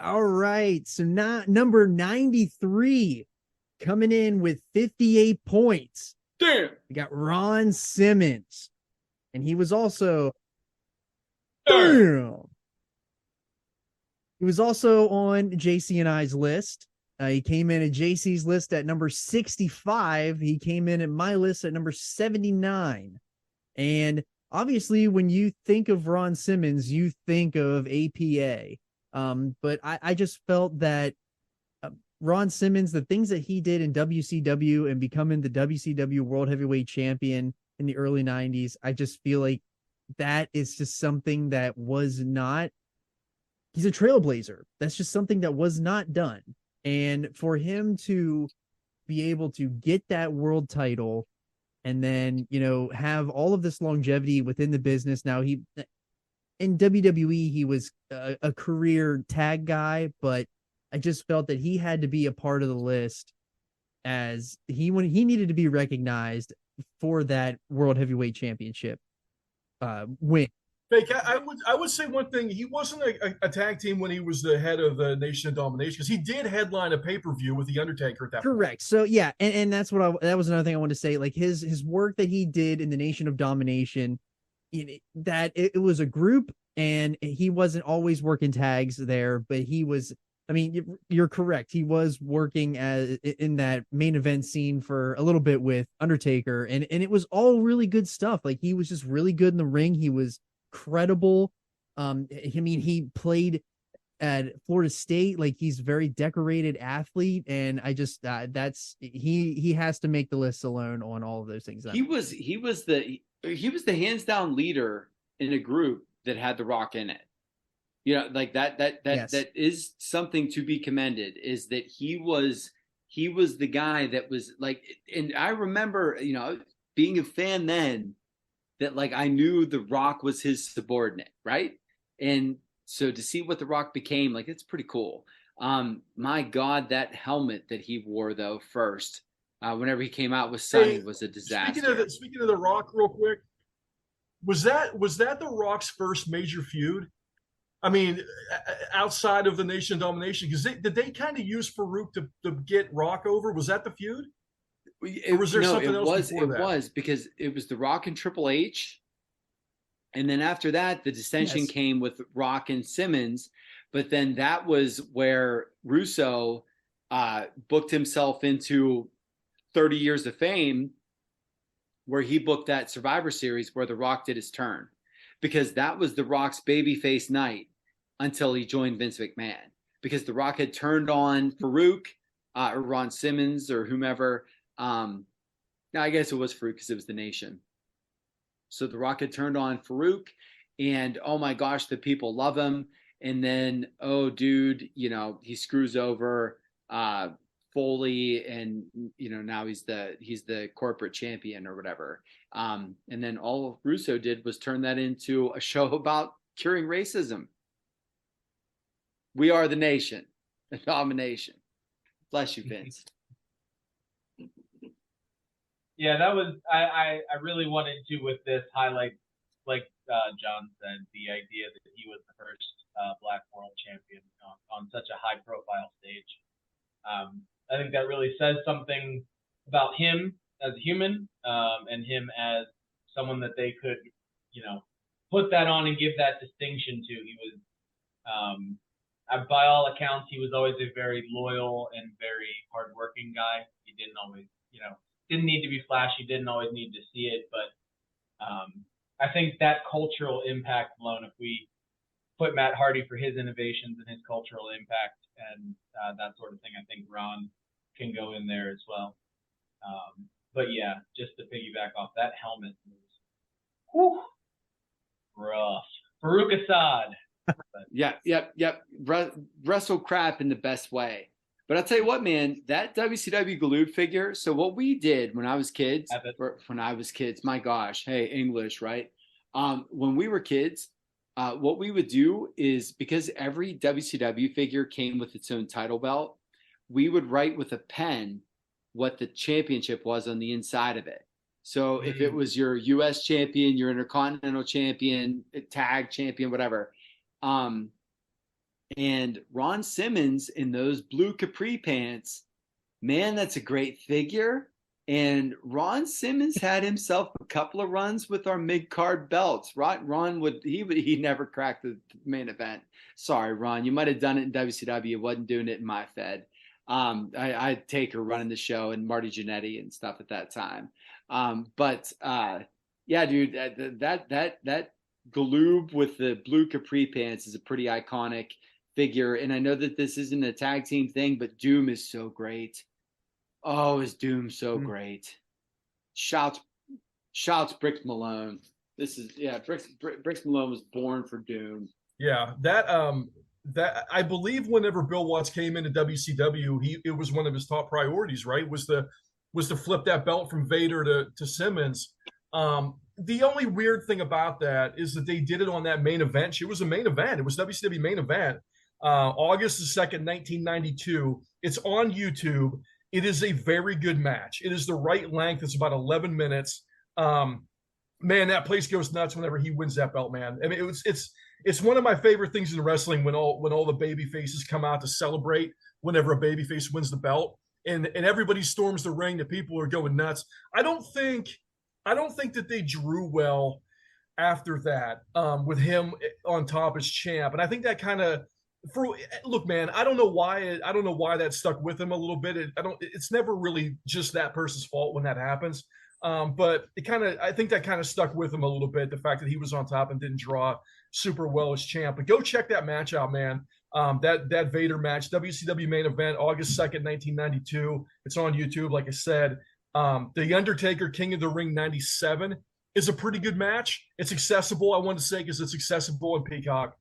All right. So now number 93 coming in with 58 points. Damn. We got Ron Simmons. And he was also Damn. damn. He was also on JC and I's list. He came in at JC's list at number 65. He came in at my list at number 79. And obviously, when you think of Ron Simmons, you think of APA. But I just felt that Ron Simmons, the things that he did in WCW and becoming the WCW World Heavyweight Champion in the early 90s, I just feel like that is just something that was not, he's a trailblazer. That's just something that was not done. And for him to be able to get that world title and then, have all of this longevity within the business. Now in WWE, he was a career tag guy, but I just felt that he had to be a part of the list as when he needed to be recognized for that World Heavyweight Championship win. Fake, I would say one thing. He wasn't a tag team when he was the head of the Nation of Domination, because he did headline a pay-per-view with The Undertaker at that point. Correct. So yeah, and that's that was another thing I wanted to say. Like his work that he did in the Nation of Domination, that it was a group, and he wasn't always working tags there, but he was. I mean, you're correct. He was working in that main event scene for a little bit with Undertaker, and it was all really good stuff. Like he was just really good in the ring. He was credible. I mean, he played at Florida State. Like he's a very decorated athlete, and I just that's he has to make the list alone on all of those things. He was the hands down leader in a group that had The Rock in it. Like that yes. That is something to be commended, is that he was the guy that was like, and I remember, being a fan then, that like I knew The Rock was his subordinate, right? And so to see what The Rock became, like, it's pretty cool. My God, that helmet that he wore though first, whenever he came out with Sonny, was a disaster. Speaking of The Rock, real quick, was that The Rock's first major feud? I mean, outside of the Nation of Domination, because did they kind of use Farouk to get Rock over? Was that the feud? Or was there something else before that? It was, because it was The Rock and Triple H. And then after that, the dissension came with Rock and Simmons. But then that was where Russo booked himself into 30 Years of Fame, where he booked that Survivor Series where The Rock did his turn. Because that was The Rock's babyface night until he joined Vince McMahon. Because The Rock had turned on Farouk or Ron Simmons or whomever. Now, I guess it was Farouk because it was the Nation. So The Rock had turned on Farouk, and oh my gosh, the people love him. And then, oh dude, he screws over Foley, and now he's the corporate champion or whatever. And then all Russo did was turn that into a show about curing racism. We are the nation, the domination. Bless you, Vince. Yeah, that was I really wanted to, with this, highlight, like John said, the idea that he was the first Black world champion on such a high profile stage. I think that really says something about him as a human, and him as someone that they could, put that on and give that distinction to. He was, by all accounts, he was always a very loyal and very hardworking guy. He didn't always, didn't need to be flashy, didn't always need to see it, but I think that cultural impact alone, if we put Matt Hardy for his innovations and his cultural impact and that sort of thing, I think Ron can go in there as well. But yeah, just to piggyback off that helmet was rough. Farouk Assad. Yep. Wrestle crap in the best way. But I'll tell you what, man, that WCW Galoob figure. So what we did when I was kids, my gosh, hey, English, right? When we were kids, what we would do is, because every WCW figure came with its own title belt, we would write with a pen what the championship was on the inside of it. So if it was your U.S. champion, your Intercontinental champion, tag champion, whatever, And Ron Simmons in those blue capri pants, man, that's a great figure. And Ron Simmons had himself a couple of runs with our mid card belts. Ron he never cracked the main event. Sorry, Ron, you might have done it in WCW, wasn't doing it in my Fed. I'd take her running the show and Marty Jannetty and stuff at that time. Yeah, dude, that Galoob with the blue capri pants is a pretty iconic figure. And I know that this isn't a tag team thing, but Doom is so great. Oh, is Doom so great? Shouts Bricks Malone. This is Bricks Malone was born for Doom. Yeah, that I believe whenever Bill Watts came into WCW, it was one of his top priorities, right? Was to flip that belt from Vader to Simmons. The only weird thing about that is that they did it on that main event. It was a main event. It was WCW main event. August the 2nd, 1992. It's on YouTube. It is a very good match. It is the right length. It's about 11 minutes. Man, that place goes nuts whenever he wins that belt, man. I mean, it's one of my favorite things in wrestling when all the baby faces come out to celebrate whenever a baby face wins the belt, and everybody storms the ring. The people are going nuts. I don't think that they drew well after that with him on top as champ, and I think that kind of. Look, man, I don't know why that stuck with him a little bit. It's never really just that person's fault when that happens. But I think that kind of stuck with him a little bit. The fact that he was on top and didn't draw super well as champ. But go check that match out, man. That Vader match, WCW main event, August 2nd, 1992. It's on YouTube, like I said. The Undertaker, King of the Ring 97 is a pretty good match. It's accessible, I wanted to say, because it's accessible in Peacock.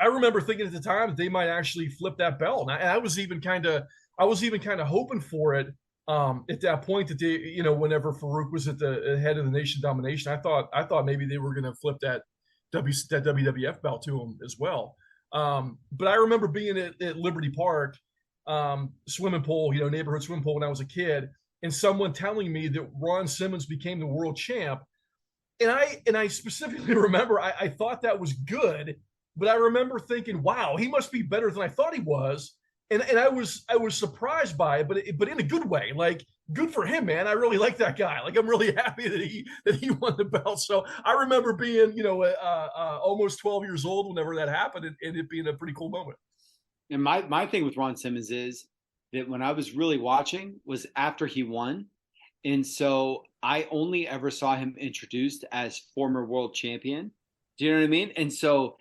I remember thinking at the time that they might actually flip that belt, and I was even kind of hoping for it at that point that they, whenever Farouk was at the head of the Nation Domination, I thought maybe they were going to flip that WWF belt to him as well. But I remember being at Liberty Park, swimming pool, neighborhood swimming pool when I was a kid, and someone telling me that Ron Simmons became the world champ, and I specifically remember I thought that was good. But I remember thinking, wow, he must be better than I thought he was. And I was surprised by it, but in a good way. Like, good for him, man. I really like that guy. Like, I'm really happy that he won the belt. So I remember being, almost 12 years old whenever that happened, and it being a pretty cool moment. And my thing with Ron Simmons is that when I was really watching was after he won. And so I only ever saw him introduced as former world champion. Do you know what I mean? And so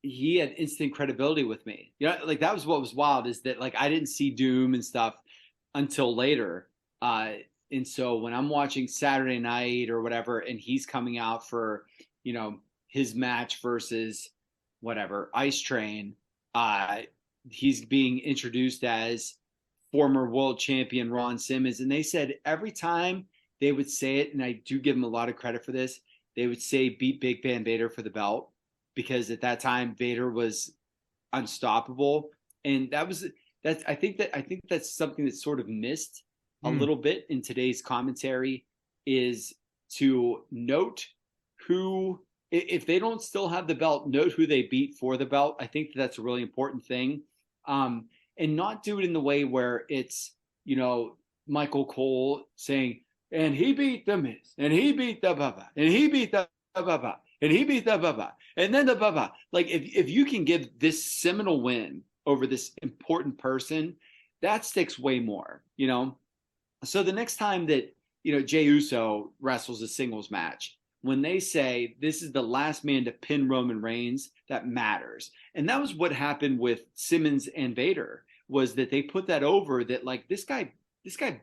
he had instant credibility with me. Like that was what was wild, is that like I didn't see Doom and stuff until later. And so when I'm watching Saturday Night or whatever, and he's coming out for, his match versus whatever, Ice Train, he's being introduced as former world champion Ron Simmons. And they said every time they would say it, and I do give them a lot of credit for this, they would say beat Big Van Vader for the belt, because at that time Vader was unstoppable. And I think that's something that's sort of missed a little bit in today's commentary, is to note who, if they don't still have the belt, note who they beat for the belt. I think that's a really important thing. And not do it in the way where it's, Michael Cole saying, and he beat the Miz, and he beat the Baba, and he beat the Baba, and he beat the Baba, and then the Baba. Like, if you can give this seminal win over this important person, that sticks way more, So the next time that, Jey Uso wrestles a singles match, when they say this is the last man to pin Roman Reigns, that matters. And that was what happened with Simmons and Vader, was that they put that over, that like this guy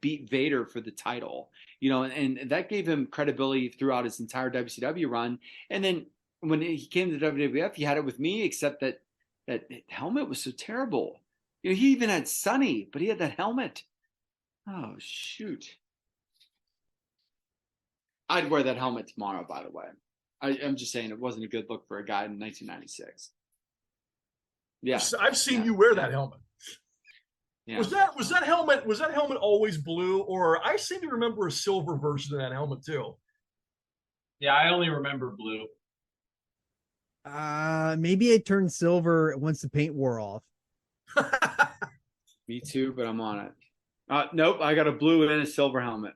beat Vader for the title, and that gave him credibility throughout his entire WCW run. And then when he came to WWF, he had it with me, except that helmet was so terrible. He even had Sonny, but he had that helmet. Oh, shoot. I'd wear that helmet tomorrow, by the way. I'm just saying it wasn't a good look for a guy in 1996. Yeah. I've seen you wear that helmet. Yeah. Was that helmet always blue, or I seem to remember a silver version of that helmet too? Yeah, I only remember blue. Maybe it turned silver once the paint wore off. Me too, but I'm on it. Nope, I got a blue and a silver helmet.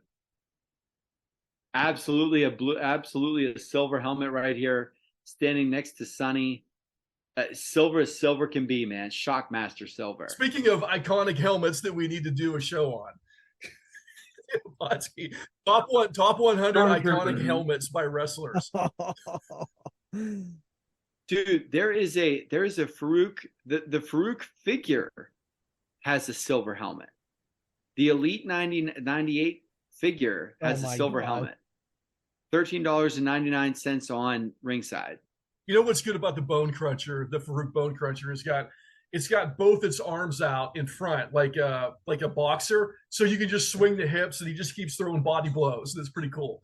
Absolutely a silver helmet right here, standing next to Sonny. Silver as silver can be, man. Shockmaster silver. Speaking of iconic helmets that we need to do a show on, Podski, top 100 iconic helmets by wrestlers. Dude, there is a Farouk. The Farouk figure has a silver helmet. The Elite 98 figure has a silver helmet. $13.99 on Ringside. You know what's good about the Bone Cruncher, the Farouk Bone Cruncher? It's got both its arms out in front, like a boxer, so you can just swing the hips, and he just keeps throwing body blows. That's pretty cool.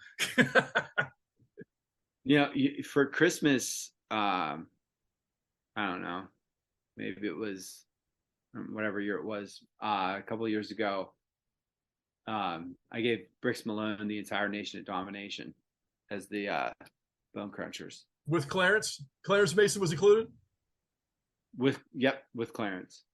For Christmas, I don't know, maybe it was whatever year it was, a couple of years ago. I gave Brix Malone the entire Nation of Domination as the Bone Crunchers. With Clarence Mason was included? With Clarence.